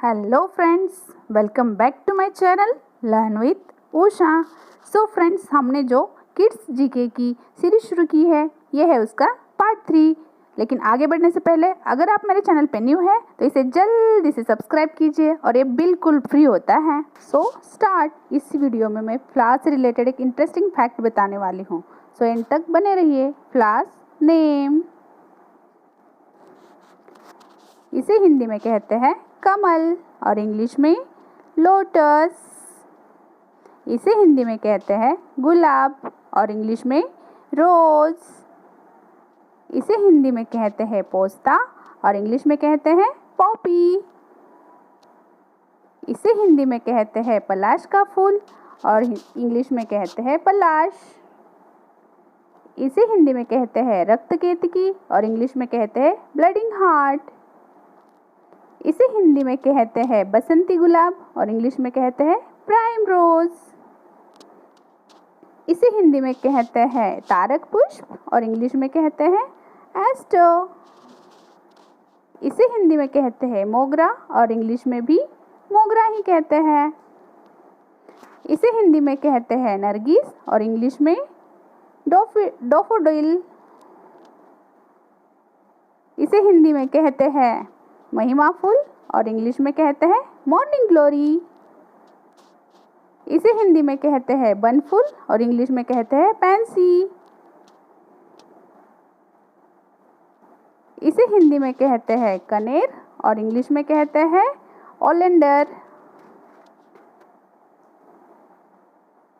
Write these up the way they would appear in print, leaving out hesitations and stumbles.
Hello friends, welcome back to my channel learn with Usha. So friends, हमने जो kids GK की series शुरू की है, ये है उसका पार्ट 3। लेकिन आगे बढ़ने से पहले अगर आप मेरे चैनल पे न्यू है तो इसे जल्दी से सब्सक्राइब कीजिए और ये बिल्कुल फ्री होता है। So start. इस वीडियो में मैं फ्लावर से रिलेटेड एक इंटरेस्टिंग फैक्ट बताने वाली हूँ। सो एंड तक बने रहिए। फ्लावर्स नेम, इसे हिंदी में कहते हैं कमल और इंग्लिश में लोटस। इसे हिंदी में कहते हैं गुलाब और इंग्लिश में रोज। इसे हिंदी में कहते हैं पोस्ता और इंग्लिश में कहते हैं पॉपी। इसे हिंदी में कहते हैं पलाश का फूल और इंग्लिश में कहते हैं पलाश। इसे हिंदी में कहते हैं रक्त केतकी और इंग्लिश में कहते हैं ब्लडिंग हार्ट। इसे हिंदी में कहते हैं बसंती गुलाब और इंग्लिश में कहते हैं प्राइम रोज। इसे हिंदी में कहते हैं तारक पुष्प और इंग्लिश में कहते हैं एस्टर। इसे हिंदी में कहते हैं मोगरा और इंग्लिश में भी मोगरा ही कहते हैं। इसे हिंदी में कहते हैं नरगिस और इंग्लिश में डैफोडिल। इसे हिंदी में कहते हैं महिमा फूल और इंग्लिश में कहते हैं मॉर्निंग ग्लोरी। इसे हिंदी में कहते हैं बनफूल और इंग्लिश में कहते हैं पैंसी। इसे हिंदी में कहते हैं कनेर और इंग्लिश में कहते हैं ओलेंडर।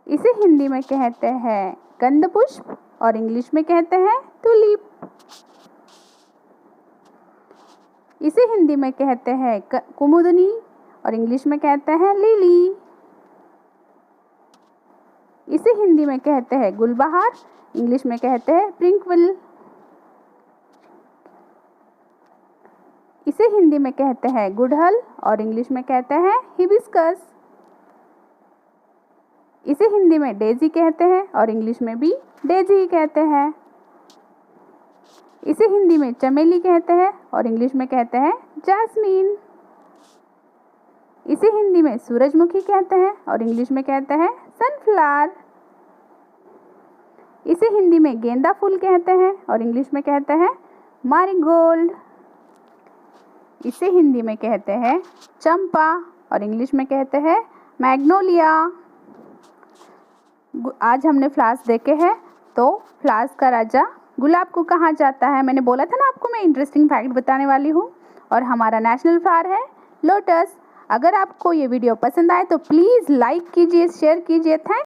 इसे हिंदी में कहते हैं गंध पुष्प और इंग्लिश में कहते हैं टुलिप। इसे हिंदी में कहते हैं कुमुदनी और इंग्लिश में कहते हैं लिली। इसे हिंदी में कहते हैं गुलबहार, इंग्लिश में कहते हैं प्रिंकविल। इसे हिंदी में कहते हैं गुड़हल और इंग्लिश में कहते हैं हिबिस्कस। इसे हिंदी में डेजी कहते हैं और इंग्लिश में भी डेजी कहते हैं। इसे हिंदी में चमेली कहते हैं और इंग्लिश में कहते हैं जैस्मीन। इसे हिंदी में सूरजमुखी कहते हैं और इंग्लिश में कहते हैं सनफ्लावर। इसे हिंदी में गेंदा फूल कहते हैं और इंग्लिश में कहते हैं मैरीगोल्ड। इसे हिंदी में कहते हैं चंपा और इंग्लिश में कहते हैं मैग्नोलिया। आज हमने फ्लावर्स देखे हैं, तो फ्लावर्स का राजा गुलाब को कहा जाता है। मैंने बोला था ना आपको, मैं इंटरेस्टिंग फैक्ट बताने वाली हूँ। और हमारा नेशनल फ्लावर है लोटस। अगर आपको ये वीडियो पसंद आए तो प्लीज़ लाइक कीजिए, शेयर कीजिए। थैंक